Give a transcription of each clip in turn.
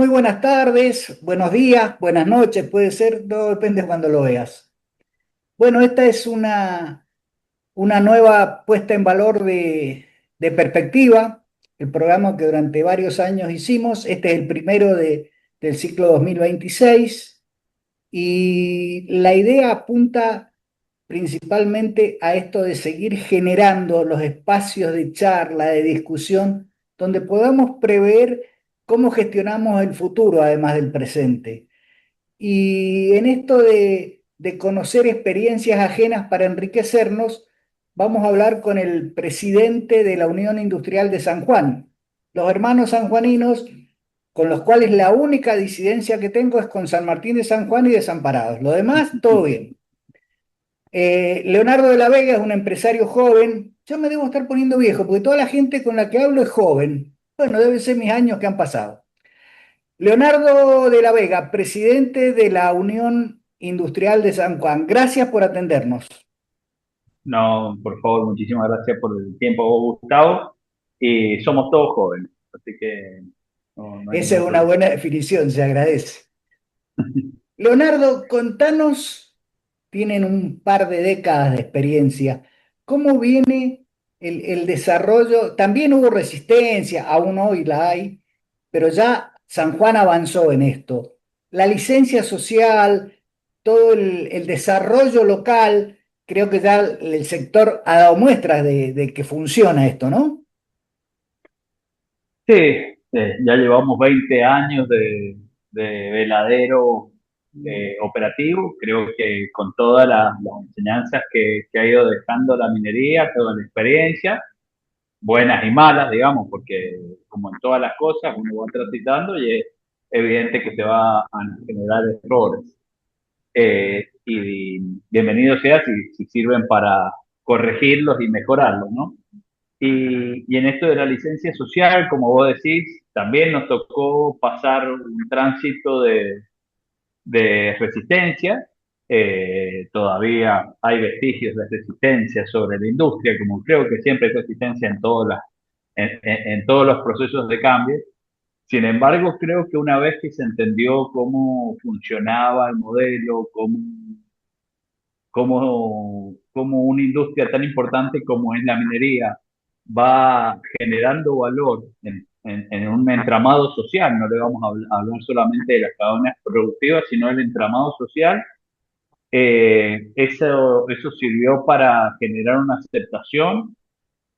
Muy buenas tardes, buenos días, buenas noches, puede ser, todo depende de cuando lo veas. Bueno, esta es una nueva puesta en valor de perspectiva, el programa que durante varios años hicimos. Este es el primero del ciclo 2026 y la idea apunta principalmente a esto de seguir generando los espacios de charla, de discusión, donde podamos prever cómo gestionamos el futuro, además del presente. Y en esto de conocer experiencias ajenas para enriquecernos, vamos a hablar con el presidente de la Unión Industrial de San Juan, los hermanos sanjuaninos, con los cuales la única disidencia que tengo es con San Martín de San Juan y Desamparados. Lo demás, todo bien. Leonardo de la Vega es un empresario joven. Yo me debo estar poniendo viejo, porque toda la gente con la que hablo es joven. Bueno, deben ser mis años que han pasado. Leonardo de la Vega, presidente de la Unión Industrial de San Juan. Gracias por atendernos. No, por favor, muchísimas gracias por el tiempo, Gustavo. Y somos todos jóvenes, así que no hay Esa es ningún una problema. buena definición, se agradece. Leonardo, contanos, tienen un par de décadas de experiencia, ¿cómo viene el desarrollo? También hubo resistencia, aún hoy la hay, pero ya San Juan avanzó en esto. La licencia social, todo el desarrollo local, creo que ya el sector ha dado muestras de que funciona esto, ¿no? Sí, ya llevamos 20 años de veladero operativo. Creo que con todas las enseñanzas que ha ido dejando la minería, toda la experiencia, buenas y malas, digamos, porque como en todas las cosas, uno va transitando y es evidente que se va a generar errores. Y bienvenido sea si sirven para corregirlos y mejorarlos, ¿no? Y en esto de la licencia social, como vos decís, también nos tocó pasar un tránsito de resistencia. Todavía hay vestigios de resistencia sobre la industria, como creo que siempre hay resistencia en todos los procesos de cambio. Sin embargo, creo que una vez que se entendió cómo funcionaba el modelo, cómo una industria tan importante como es la minería va generando valor en un entramado social. No le vamos a hablar solamente de las cadenas productivas, sino del entramado social. Eso sirvió para generar una aceptación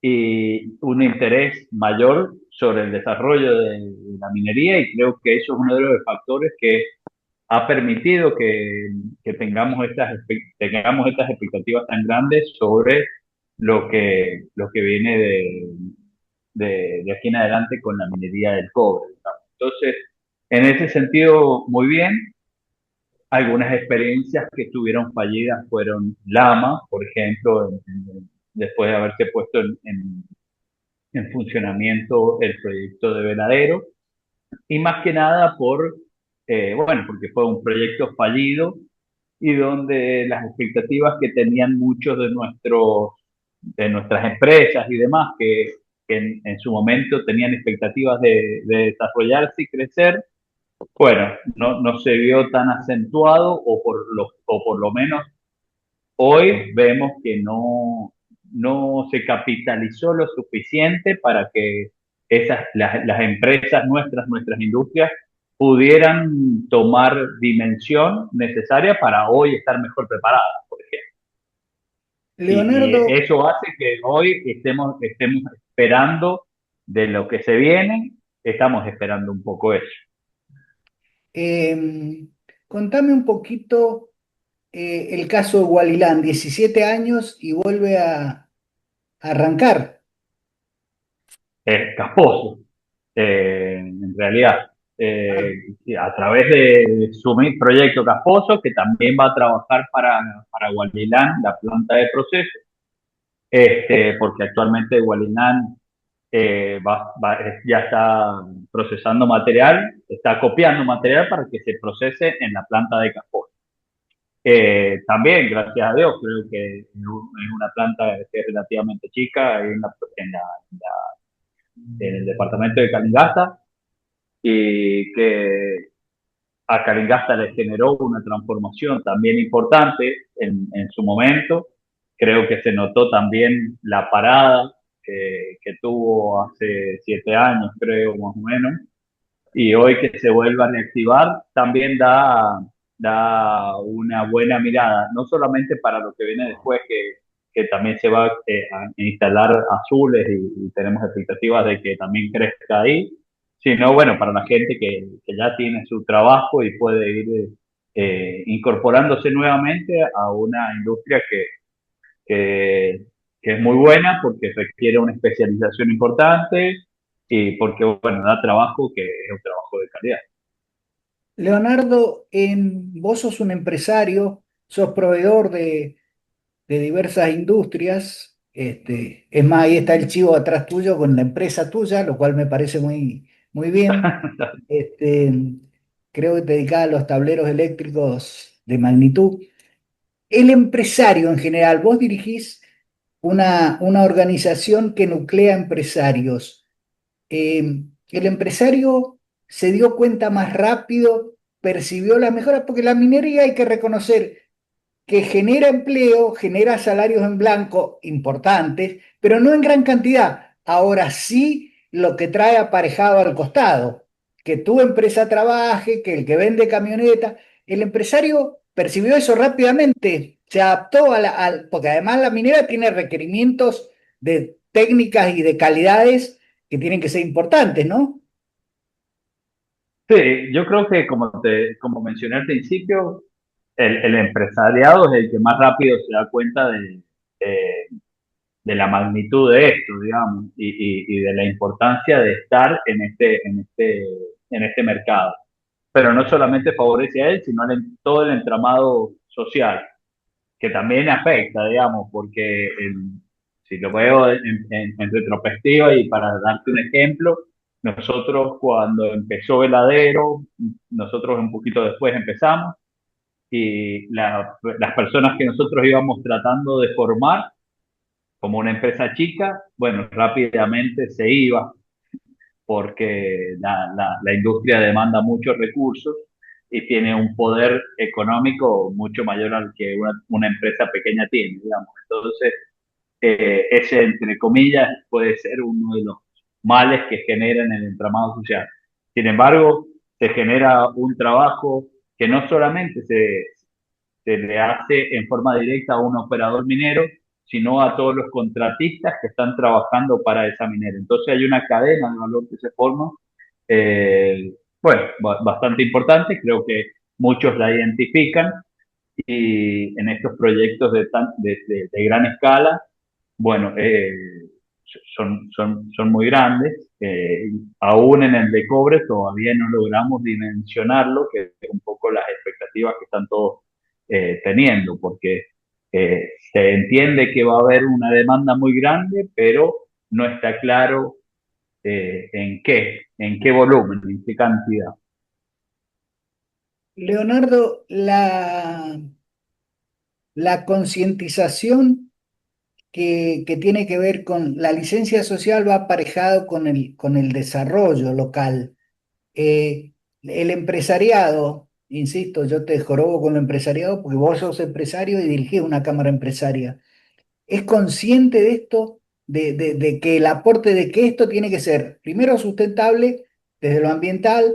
y un interés mayor sobre el desarrollo de la minería, y creo que eso es uno de los factores que ha permitido que tengamos estas expectativas tan grandes sobre lo que viene de aquí en adelante con la minería del cobre, ¿no? Entonces, en ese sentido, muy bien. Algunas experiencias que estuvieron fallidas fueron Lama, por ejemplo, después de haberse puesto en funcionamiento el proyecto de Veladero, y más que nada bueno, porque fue un proyecto fallido y donde las expectativas que tenían muchos de nuestras empresas y demás, que en su momento tenían expectativas de desarrollarse y crecer, bueno, no se vio tan acentuado, o por lo menos hoy vemos que no se capitalizó lo suficiente para que las empresas nuestras industrias, pudieran tomar dimensión necesaria para hoy estar mejor preparadas, por ejemplo. Y Leonardo, eso hace que hoy estemos esperando de lo que se viene, estamos esperando un poco eso. contame un poquito el caso de Gualilán, 17 años y vuelve a arrancar. Es casposo, en realidad, a través de su proyecto Casposo, que también va a trabajar para Gualilán, la planta de proceso, porque actualmente Gualilán ya está procesando material, está copiando material para que se procese en la planta de Casposo. También, gracias a Dios, creo que es una planta que es relativamente chica, en el departamento de Calingasta. y que a Calingasta le generó una transformación también importante en su momento. Creo que se notó también la parada que tuvo hace 7 años, creo, más o menos, y hoy que se vuelva a reactivar, también da una buena mirada, no solamente para lo que viene después, que también se va a instalar Azules y tenemos expectativas de que también crezca ahí, sino bueno, para la gente que ya tiene su trabajo y puede ir incorporándose nuevamente a una industria que, que es muy buena porque requiere una especialización importante y porque, bueno, da trabajo que es un trabajo de calidad. Leonardo, vos sos un empresario, sos proveedor de diversas industrias. Es más, ahí está el chivo atrás tuyo con la empresa tuya, lo cual me parece muy bien. Este, Creo que te dedicás a los tableros eléctricos de magnitud. El empresario en general, vos dirigís una organización que nuclea empresarios. El empresario se dio cuenta más rápido, percibió las mejoras, porque la minería hay que reconocer que genera empleo, genera salarios en blanco importantes, pero no en gran cantidad. Ahora sí lo que trae aparejado al costado, que tu empresa trabaje, que el que vende camioneta, el empresario percibió eso rápidamente, se adaptó porque además la minera tiene requerimientos de técnicas y de calidades que tienen que ser importantes, ¿no? Sí, yo creo que como mencioné al principio, el empresariado es el que más rápido se da cuenta de- de la magnitud de esto, digamos, y de la importancia de estar en este mercado. Pero no solamente favorece a él, sino todo el entramado social, que también afecta, digamos, porque si lo veo en retrospectiva y para darte un ejemplo, nosotros cuando empezó Veladero, nosotros un poquito después empezamos, y las personas que nosotros íbamos tratando de formar como una empresa chica, bueno, rápidamente se iba porque la industria demanda muchos recursos y tiene un poder económico mucho mayor al que una empresa pequeña tiene, digamos. Entonces, ese, entre comillas, puede ser uno de los males que generan el entramado social. Sin embargo, se genera un trabajo que no solamente se le hace en forma directa a un operador minero, sino a todos los contratistas que están trabajando para esa minera. Entonces hay una cadena de valor que se forma, eh, bueno, bastante importante, creo que muchos la identifican y en estos proyectos de gran escala, bueno, son muy grandes. Aún en el de cobre todavía no logramos dimensionarlo, que es un poco las expectativas que están todos teniendo, porque se entiende que va a haber una demanda muy grande, pero no está claro en qué volumen, en qué cantidad. Leonardo, la concientización que tiene que ver con la licencia social va aparejado con el desarrollo local. El empresariado, insisto, yo te jorobo con el empresariado porque vos sos empresario y dirigís una cámara empresaria. ¿Es consciente de esto, de que el aporte de que esto tiene que ser, primero, sustentable desde lo ambiental,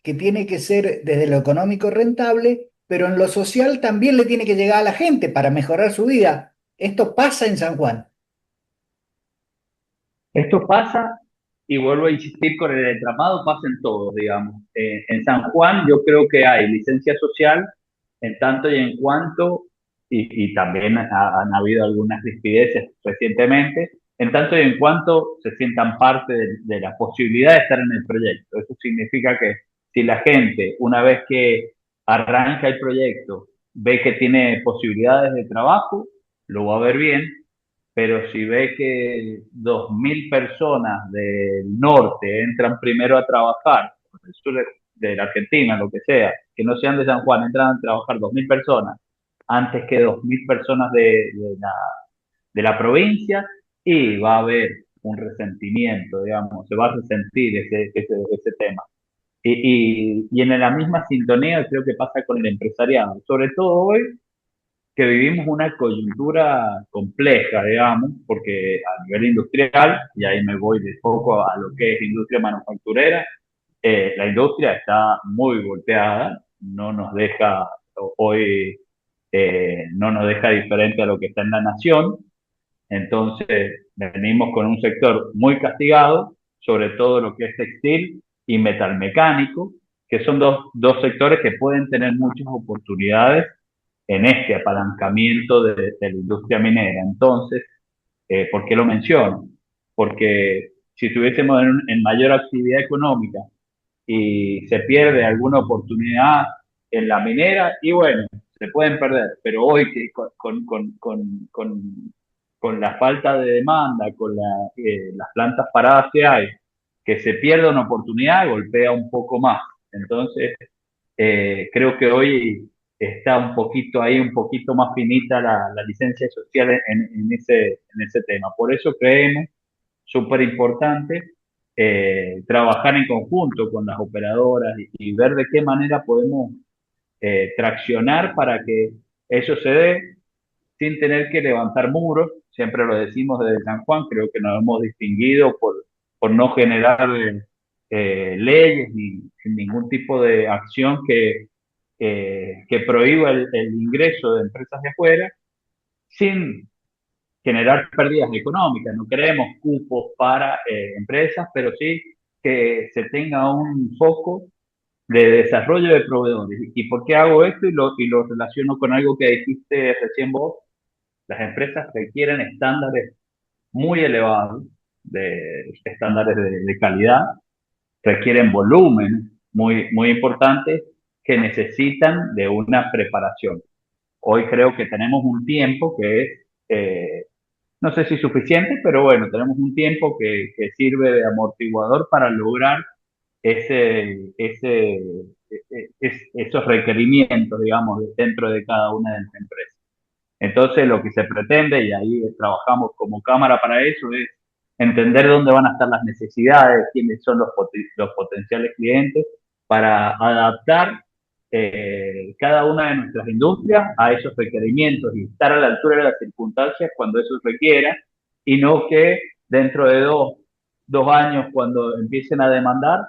que tiene que ser desde lo económico rentable, pero en lo social también le tiene que llegar a la gente para mejorar su vida? Esto pasa en San Juan. Esto pasa, y vuelvo a insistir con el entramado, pasa en todos, digamos. En San Juan yo creo que hay licencia social en tanto y en cuanto, y también han habido algunas rispideces recientemente, en tanto y en cuanto se sientan parte de la posibilidad de estar en el proyecto. Eso significa que si la gente, una vez que arranca el proyecto, ve que tiene posibilidades de trabajo, lo va a ver bien, pero si ve que 2.000 personas del norte entran primero a trabajar, del sur de la Argentina, lo que sea, que no sean de San Juan, entran a trabajar 2.000 personas antes que 2.000 personas de la provincia, y va a haber un resentimiento, digamos, se va a resentir ese tema. y en la misma sintonía creo que pasa con el empresariado, sobre todo hoy que vivimos una coyuntura compleja, digamos, porque a nivel industrial, y ahí me voy de poco a lo que es industria manufacturera, la industria está muy golpeada, no nos deja hoy, no nos deja diferente a lo que está en la nación. Entonces, venimos con un sector muy castigado, sobre todo lo que es textil y metalmecánico, que son dos sectores que pueden tener muchas oportunidades en este apalancamiento de la industria minera. Entonces, ¿por qué lo menciono? Porque si estuviésemos en mayor actividad económica y se pierde alguna oportunidad en la minera, y bueno, se pueden perder, pero hoy que con la falta de demanda, con las plantas paradas que hay, que se pierda una oportunidad, golpea un poco más. Entonces, creo que hoy está un poquito ahí, un poquito más finita la licencia social en ese tema. Por eso creemos súper importante trabajar en conjunto con las operadoras y ver de qué manera podemos traccionar para que eso se dé sin tener que levantar muros. Siempre lo decimos desde San Juan, creo que nos hemos distinguido por no generar leyes ni ningún tipo de acción que prohíba el ingreso de empresas de afuera sin generar pérdidas económicas. No queremos cupos para empresas, pero sí que se tenga un foco de desarrollo de proveedores. ¿Y por qué hago esto? Y lo relaciono con algo que dijiste recién vos. Las empresas requieren estándares muy elevados, de estándares de calidad, requieren volumen muy importantes que necesitan de una preparación. Hoy creo que tenemos un tiempo que es, no sé si suficiente, pero bueno, tenemos un tiempo que sirve de amortiguador para lograr esos requerimientos, digamos, dentro de cada una de las empresas. Entonces, lo que se pretende, y ahí trabajamos como cámara para eso, es entender dónde van a estar las necesidades, quiénes son los potenciales clientes, para adaptar cada una de nuestras industrias a esos requerimientos y estar a la altura de las circunstancias cuando eso requiera, y no que dentro de dos años, cuando empiecen a demandar,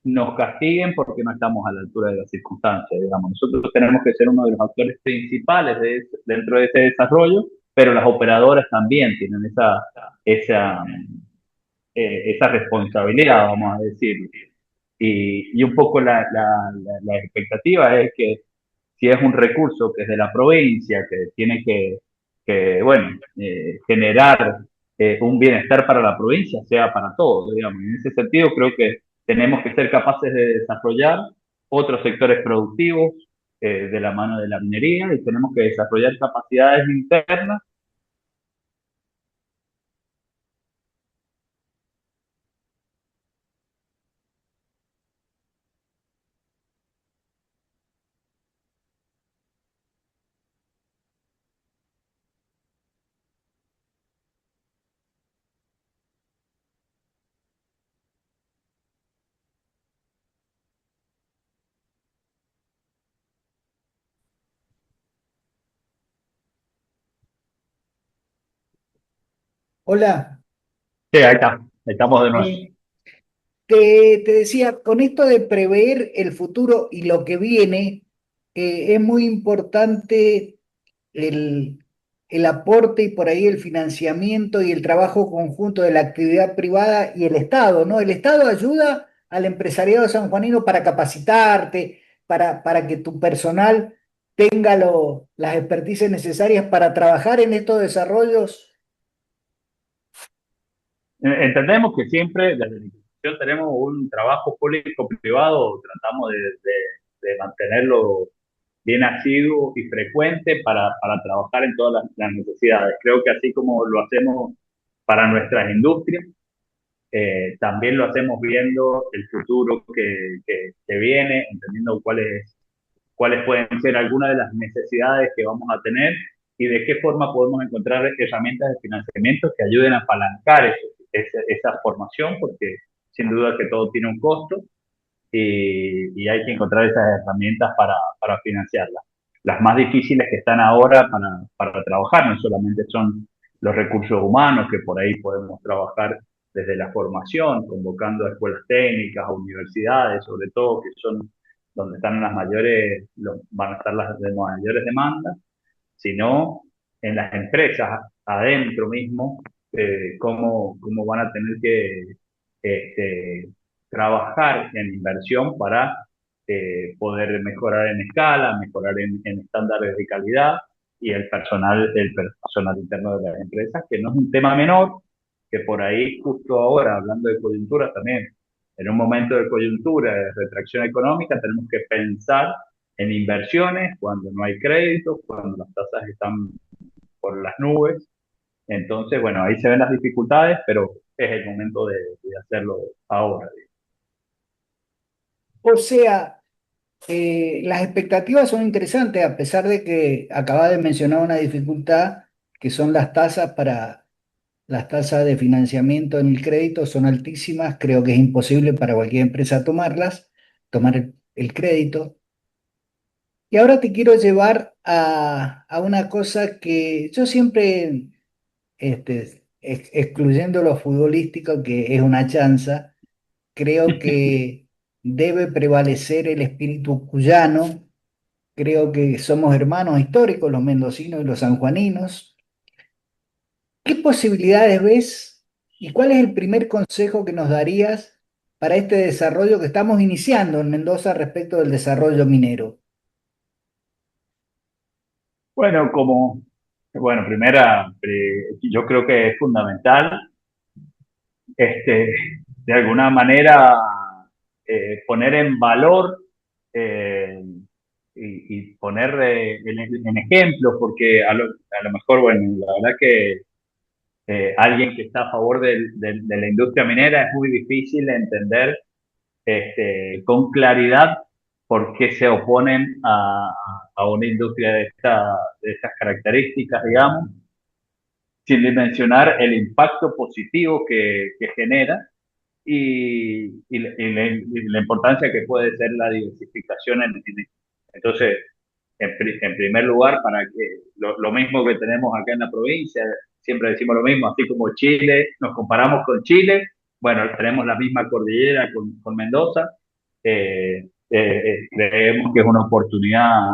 nos castiguen porque no estamos a la altura de las circunstancias, digamos. Nosotros tenemos que ser uno de los actores principales dentro de ese desarrollo, pero las operadoras también tienen esa, esa responsabilidad, vamos a decir. Y un poco la expectativa es que si es un recurso que es de la provincia, que tiene bueno, generar un bienestar para la provincia, sea para todos, digamos. En ese sentido, creo que tenemos que ser capaces de desarrollar otros sectores productivos de la mano de la minería y tenemos que desarrollar capacidades internas. Hola. Sí, ahí está, estamos de nuevo. Eh, te decía, con esto de prever el futuro y lo que viene, es muy importante el, el aporte y por ahí el financiamiento y el trabajo conjunto de la actividad privada y el Estado, ¿no? El Estado ayuda al empresariado sanjuanino para capacitarte, para que tu personal tenga las expertices necesarias para trabajar en estos desarrollos. Entendemos que siempre desde la institución tenemos un trabajo público-privado, tratamos de mantenerlo bien asiduo y frecuente para trabajar en todas las necesidades. Creo que así como lo hacemos para nuestras industrias, también lo hacemos viendo el futuro que viene, entendiendo cuáles pueden ser algunas de las necesidades que vamos a tener y de qué forma podemos encontrar herramientas de financiamiento que ayuden a apalancar esa formación, porque sin duda que todo tiene un costo y hay que encontrar esas herramientas para financiarlas. Las más difíciles que están ahora para trabajar no solamente son los recursos humanos, que por ahí podemos trabajar desde la formación, convocando a escuelas técnicas, a universidades, sobre todo, que son donde están las mayores, van a estar las de mayores demandas, sino en las empresas adentro mismo, cómo van a tener que este, trabajar en inversión para poder mejorar en escala, mejorar en estándares de calidad y el personal interno de las empresas, que no es un tema menor, que por ahí justo ahora, hablando de coyuntura también, en un momento de coyuntura, de retracción económica, tenemos que pensar en inversiones cuando no hay créditos, cuando las tasas están por las nubes. Entonces, bueno, ahí se ven las dificultades, pero es el momento de hacerlo ahora. O sea, las expectativas son interesantes, a pesar de que acaba de mencionar una dificultad, que son las tasas de financiamiento en el crédito son altísimas. Creo que es imposible para cualquier empresa tomar el crédito. Y ahora te quiero llevar a una cosa que yo siempre, excluyendo lo futbolístico, que es una chanza, creo que debe prevalecer el espíritu cuyano. Creo que somos hermanos históricos, los mendocinos y los sanjuaninos. ¿Qué posibilidades ves y cuál es el primer consejo que nos darías para este desarrollo que estamos iniciando en Mendoza respecto del desarrollo minero? Bueno, yo creo que es fundamental, este, de alguna manera, poner en valor eh, y poner en ejemplo, porque a lo mejor, bueno, la verdad que alguien que está a favor de la industria minera es muy difícil entender con claridad por qué se oponen a una industria de estas características, digamos, sin dimensionar el impacto positivo que genera y la importancia que puede ser la diversificación entonces, en primer lugar, para que lo mismo que tenemos acá en la provincia, siempre decimos lo mismo, así como Chile, nos comparamos con Chile, bueno, tenemos la misma cordillera con Mendoza, creemos que es una oportunidad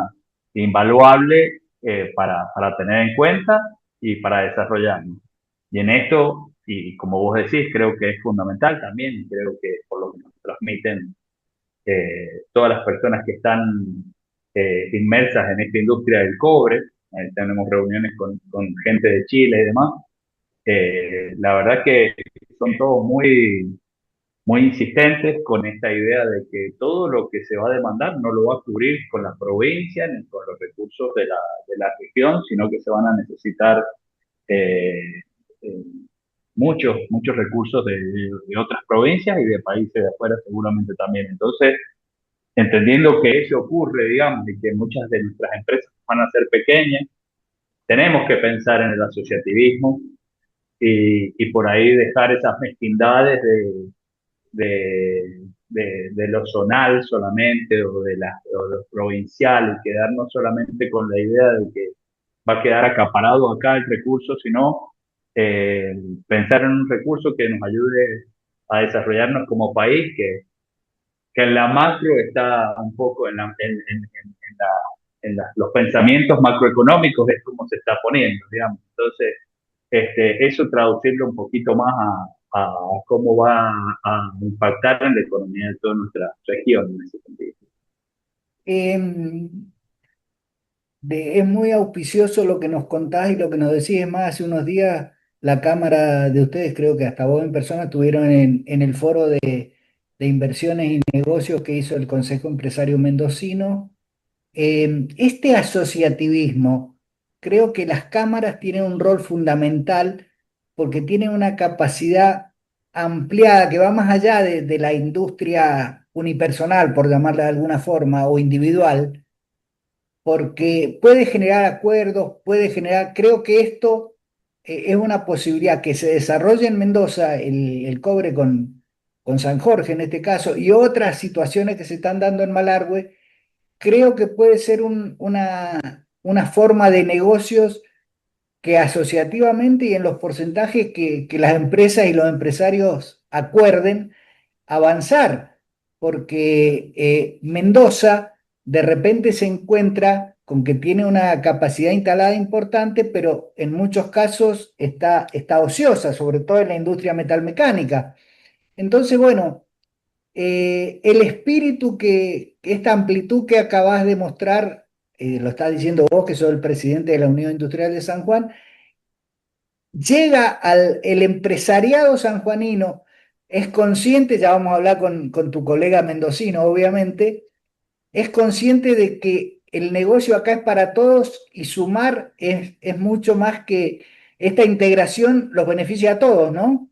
invaluable para tener en cuenta y para desarrollarnos. Y en esto, y como vos decís, creo que es fundamental también, creo que por lo que nos transmiten todas las personas que están inmersas en esta industria del cobre, tenemos reuniones con gente de Chile y demás, la verdad que son todos muy insistentes con esta idea de que todo lo que se va a demandar no lo va a cubrir con la provincia ni con los recursos de la región, sino que se van a necesitar eh, eh, muchos recursos de otras provincias y de países de afuera seguramente también. Entonces, entendiendo que eso ocurre, digamos, y que muchas de nuestras empresas van a ser pequeñas, tenemos que pensar en el asociativismo y por ahí dejar esas mezquindades de lo zonal solamente o lo provincial y quedarnos solamente con la idea de que va a quedar acaparado acá el recurso, sino eh, pensar en un recurso que nos ayude a desarrollarnos como país, que en la macro está un poco los pensamientos macroeconómicos es como se está poniendo, digamos. Entonces, eso traducirlo un poquito más a cómo va a impactar en la economía de toda nuestra región en ese sentido. Em, es muy auspicioso lo que nos contás y lo que nos decís. Es más, hace unos días la Cámara de ustedes, creo que hasta vos en persona, estuvieron en el foro de inversiones y negocios que hizo el Consejo Empresario Mendocino. Este asociativismo, creo que las cámaras tienen un rol fundamental porque tienen una capacidad ampliada que va más allá de la industria unipersonal, por llamarla de alguna forma, o individual, porque puede generar acuerdos, puede generar, creo que esto es una posibilidad que se desarrolle en Mendoza el cobre con San Jorge en este caso, y otras situaciones que se están dando en Malargüe, creo que puede ser una forma de negocios que asociativamente y en los porcentajes que las empresas y los empresarios acuerden, avanzar, porque Mendoza de repente se encuentra con que tiene una capacidad instalada importante, pero en muchos casos está ociosa, sobre todo en la industria metalmecánica. Entonces, bueno, el espíritu esta amplitud que acabas de mostrar, lo estás diciendo vos, que sos el presidente de la Unión Industrial de San Juan, llega al el empresariado sanjuanino, es consciente, ya vamos a hablar con tu colega mendocino, obviamente, es consciente de que el negocio acá es para todos y sumar es mucho más que esta integración los beneficia a todos, ¿no?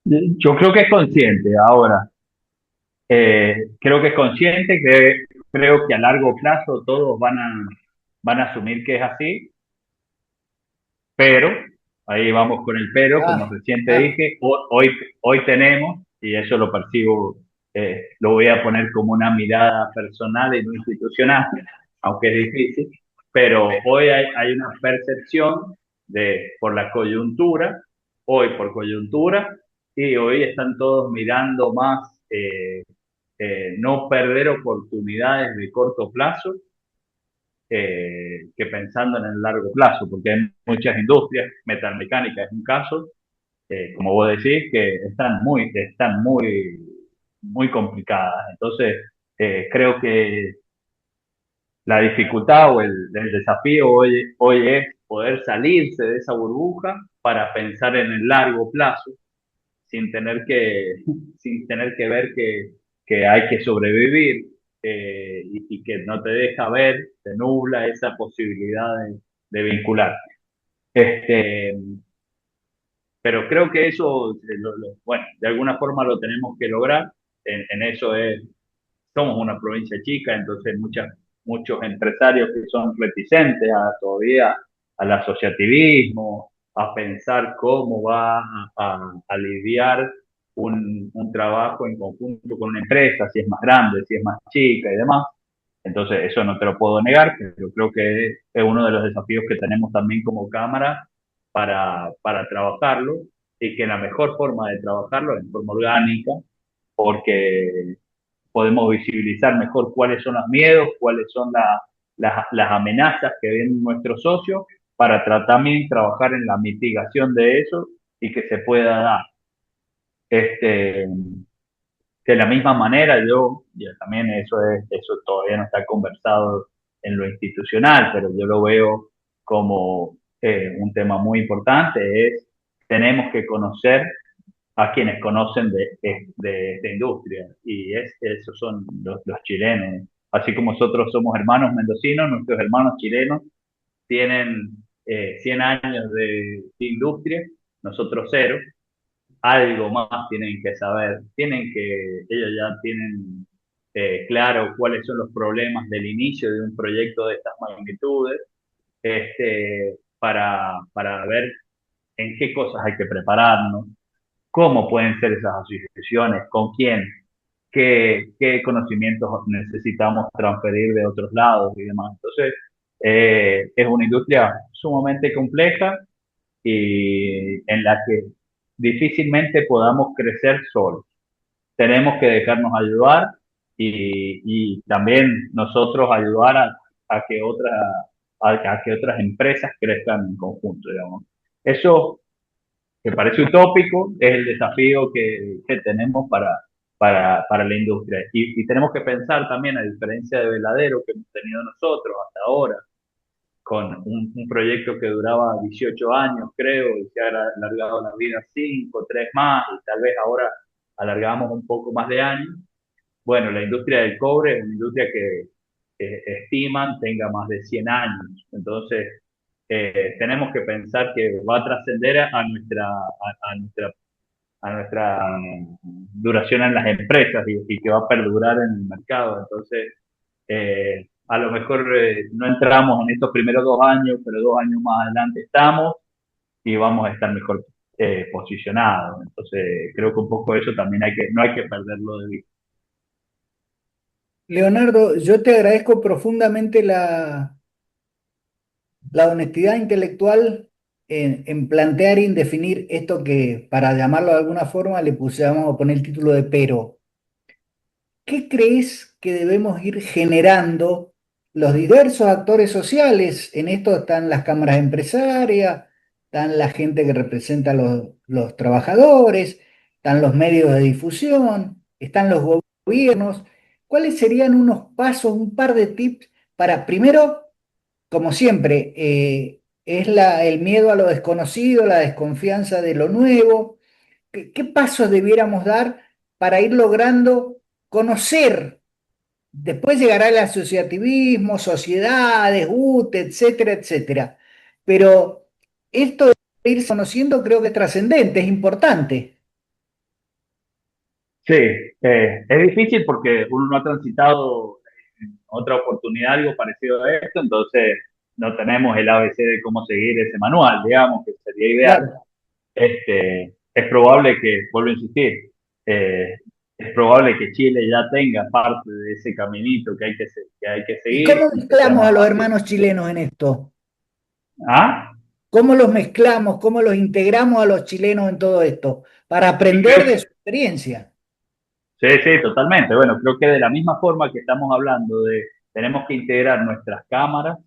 Yo creo que es consciente ahora. Creo que es consciente, que creo que a largo plazo todos van a asumir que es así, pero, ahí vamos con el pero, como Ah, recién te ah, dije, hoy tenemos, y eso lo percibo, lo voy a poner como una mirada personal y no institucional, aunque es difícil, pero hoy hay una percepción por la coyuntura, hoy por coyuntura, y hoy están todos mirando más, no perder oportunidades de corto plazo, que pensando en el largo plazo, porque hay muchas industrias, metalmecánica es un caso, como vos decís, que están muy complicadas. Entonces, creo que la dificultad o el desafío hoy es poder salirse de esa burbuja para pensar en el largo plazo, sin tener que, sin tener que ver que hay que sobrevivir, y que no te deja ver, te nubla esa posibilidad de vincular. Este, pero creo que eso, bueno, de alguna forma lo tenemos que lograr. En eso somos una provincia chica, entonces muchos empresarios que son reticentes todavía al asociativismo, a pensar cómo va a lidiar un trabajo en conjunto con una empresa, si es más grande, si es más chica y demás. Entonces, eso no te lo puedo negar, pero creo que es uno de los desafíos que tenemos también como Cámara para trabajarlo, y que la mejor forma de trabajarlo es en forma orgánica, porque podemos visibilizar mejor cuáles son los miedos, cuáles son las amenazas que ven nuestros socios, para también trabajar en la mitigación de eso y que se pueda dar. Este, de la misma manera, yo también eso todavía no está conversado en lo institucional, pero yo lo veo como un tema muy importante, tenemos que conocer a quienes conocen de esta industria, y esos son los chilenos. Así como nosotros somos hermanos mendocinos, nuestros hermanos chilenos tienen 100 años de industria, nosotros cero. Algo más tienen que saber, ellos ya tienen claro cuáles son los problemas del inicio de un proyecto de estas magnitudes, para ver en qué cosas hay que prepararnos, cómo pueden ser esas asociaciones, con quién, qué conocimientos necesitamos transferir de otros lados y demás. Entonces, es una industria sumamente compleja y en la que difícilmente podamos crecer solos. Tenemos que dejarnos ayudar, y también nosotros ayudar a que a que otras empresas crezcan en conjunto, digamos. Eso, que parece utópico, es el desafío que tenemos para la industria. Y tenemos que pensar también, a diferencia de Veladero que hemos tenido nosotros hasta ahora, con un proyecto que duraba 18 años, creo, y se ha alargado la vida 5, 3 más, y tal vez ahora alargamos un poco más de años. Bueno, la industria del cobre es una industria que estiman tenga más de 100 años. Entonces, tenemos que pensar que va a trascender a nuestra duración en las empresas, y que va a perdurar en el mercado. Entonces, a lo mejor no entramos en estos primeros 2 años, pero 2 años más adelante estamos y vamos a estar mejor posicionado. Entonces, creo que un poco eso también no hay que perderlo de vista. Leonardo, yo te agradezco profundamente la honestidad intelectual en plantear y en definir esto que, para llamarlo de alguna forma, le pusiéramos a poner el título de pero. ¿Qué crees que debemos ir generando los diversos actores sociales? En esto están las cámaras empresarias, están la gente que representa a los trabajadores, están los medios de difusión, están los gobiernos. ¿Cuáles serían unos pasos, un par de tips para, primero, como siempre, es el miedo a lo desconocido, la desconfianza de lo nuevo? ¿Qué pasos debiéramos dar para ir logrando conocer? Después llegará el asociativismo, sociedades, UTE, etcétera, etcétera. Pero esto de ir conociendo creo que es trascendente, es importante. Sí, es difícil porque uno no ha transitado en otra oportunidad algo parecido a esto, entonces no tenemos el ABC de cómo seguir ese manual, digamos, que sería ideal. Claro. Es probable que, vuelvo a insistir, eh, es probable que Chile ya tenga parte de ese caminito que hay que ¿Y seguir cómo y que sea mezclamos a más los fácil. hermanos chilenos en esto? ¿Ah? ¿Cómo los mezclamos? ¿Cómo los integramos a los chilenos en todo esto? Para Y creo aprender de su experiencia. Sí, sí, totalmente. Bueno, creo que de la misma forma que estamos hablando de tenemos que integrar nuestras cámaras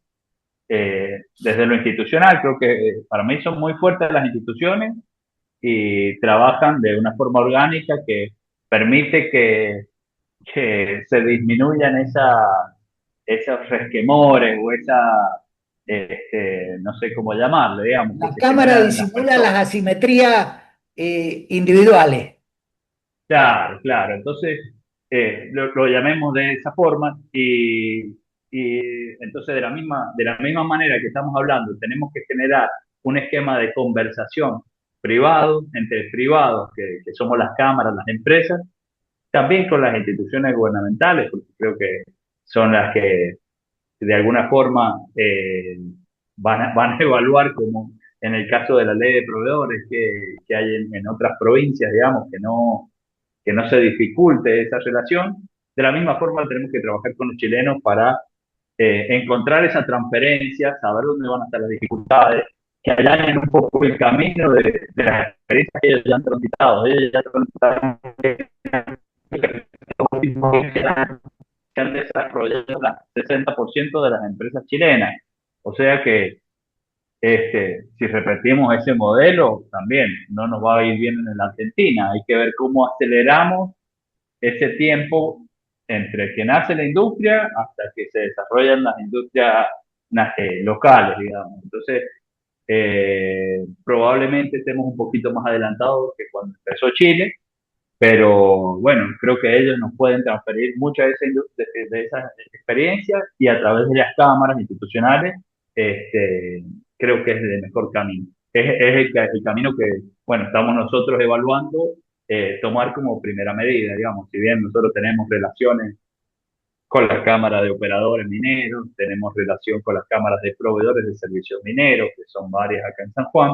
desde lo institucional, creo que para mí son muy fuertes las instituciones y trabajan de una forma orgánica que permite que se disminuyan esos resquemores o no sé cómo llamarle, digamos, que La se cámara generan en las disimula las personas. asimetrías individuales. Claro, claro. Entonces, lo llamemos de esa forma y entonces de la misma manera que estamos hablando, tenemos que generar un esquema de conversación privado, entre privados, que somos las cámaras, las empresas, también con las instituciones gubernamentales, porque creo que son las que de alguna forma van a evaluar como en el caso de la ley de proveedores que hay en otras provincias, digamos, que no se dificulte esa relación. De la misma forma tenemos que trabajar con los chilenos para encontrar esa transferencia, saber dónde van a estar las dificultades, que allanen un poco el camino de las experiencias que ellos ya han transitado. Ellos ya transitaron que han desarrollado el 60% de las empresas chilenas. O sea que si repetimos ese modelo, también no nos va a ir bien en la Argentina. Hay que ver cómo aceleramos ese tiempo entre que nace la industria hasta que se desarrollan las industrias locales, digamos. Entonces, probablemente estemos un poquito más adelantados que cuando empezó Chile, pero bueno, creo que ellos nos pueden transferir muchas de esas experiencias y a través de las cámaras institucionales, creo que es el mejor camino. Es el camino que, bueno, estamos nosotros evaluando tomar como primera medida, digamos, si bien nosotros tenemos relaciones con las cámaras de operadores mineros, tenemos relación con las cámaras de proveedores de servicios mineros, que son varias acá en San Juan,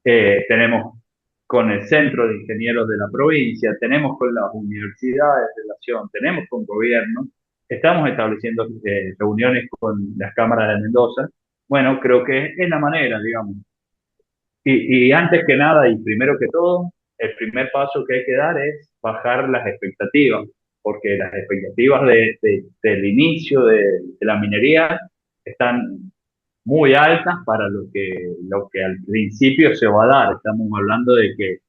tenemos con el Centro de Ingenieros de la provincia, tenemos con las universidades de relación, tenemos con gobierno, estamos estableciendo reuniones con las cámaras de Mendoza. Bueno, creo que es la manera, digamos. Y antes que nada y primero que todo, el primer paso que hay que dar es bajar las expectativas, porque las expectativas del inicio de la minería están muy altas para lo que al principio se va a dar. Estamos hablando de que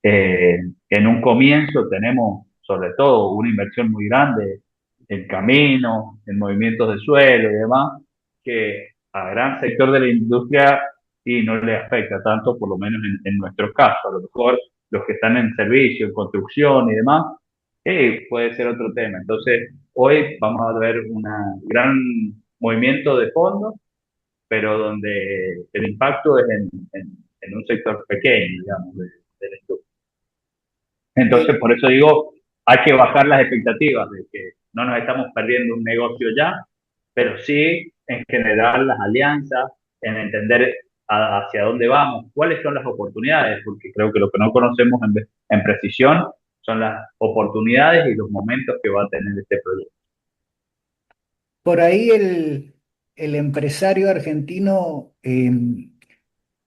en un comienzo tenemos sobre todo una inversión muy grande en caminos, en movimientos de suelo y demás, que a gran sector de la industria y no le afecta tanto, por lo menos en nuestro caso. A lo mejor los que están en servicio, en construcción y demás, puede ser otro tema. Entonces, hoy vamos a ver un gran movimiento de fondos pero donde el impacto es en un sector pequeño, digamos, de la industria. Entonces, Eh, por eso digo, hay que bajar las expectativas de que no nos estamos perdiendo un negocio ya, pero sí en generar las alianzas, en entender hacia dónde vamos, cuáles son las oportunidades, porque creo que lo que no conocemos en precisión son las oportunidades y los momentos que va a tener este proyecto. Por ahí el empresario argentino,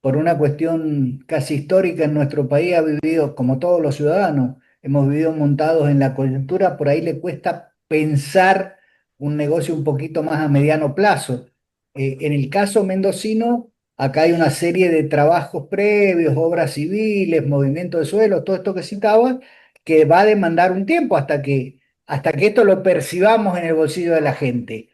por una cuestión casi histórica en nuestro país, ha vivido, como todos los ciudadanos, hemos vivido montados en la coyuntura, por ahí le cuesta pensar un negocio un poquito más a mediano plazo. En el caso mendocino, acá hay una serie de trabajos previos, obras civiles, movimiento de suelo, todo esto que citaba, que va a demandar un tiempo hasta que esto lo percibamos en el bolsillo de la gente.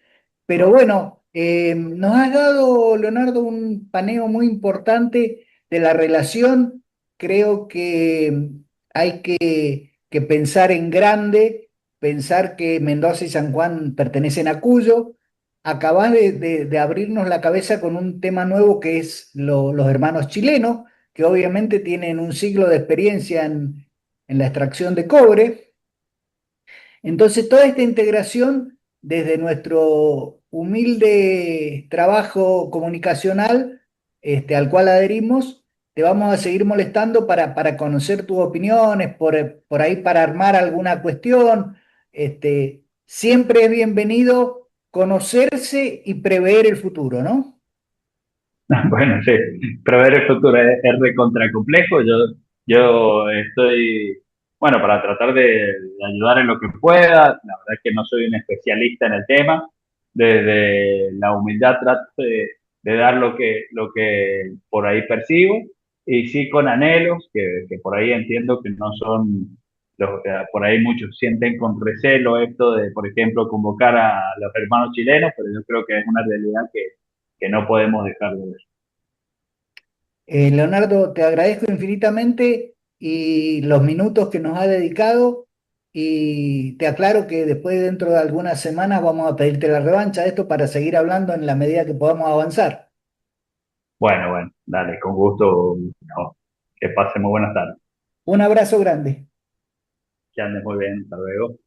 Pero bueno, nos has dado, Leonardo, un paneo muy importante de la relación. Creo que hay que pensar en grande, pensar que Mendoza y San Juan pertenecen a Cuyo. Acabás de abrirnos la cabeza con un tema nuevo que es los hermanos chilenos, que obviamente tienen un siglo de experiencia en la extracción de cobre. Entonces, toda esta integración desde nuestro humilde trabajo comunicacional, al cual adherimos, te vamos a seguir molestando para conocer tus opiniones, por ahí para armar alguna cuestión. Siempre es bienvenido conocerse y prever el futuro, ¿no? Bueno, sí, prever el futuro es recontra complejo. Yo estoy, bueno, para tratar de ayudar en lo que pueda. La verdad es que no soy un especialista en el tema. Desde la humildad trato de dar lo que por ahí percibo y sí con anhelos que por ahí entiendo que no son los que por ahí muchos sienten con recelo esto de, por ejemplo, convocar a los hermanos chilenos, pero yo creo que es una realidad que no podemos dejar de ver. Leonardo, te agradezco infinitamente y los minutos que nos ha dedicado y te aclaro que después dentro de algunas semanas vamos a pedirte la revancha de esto para seguir hablando en la medida que podamos avanzar. Bueno, bueno, dale, con gusto. No, que pase muy buenas tardes. Un abrazo grande. Que andes muy bien. Hasta luego.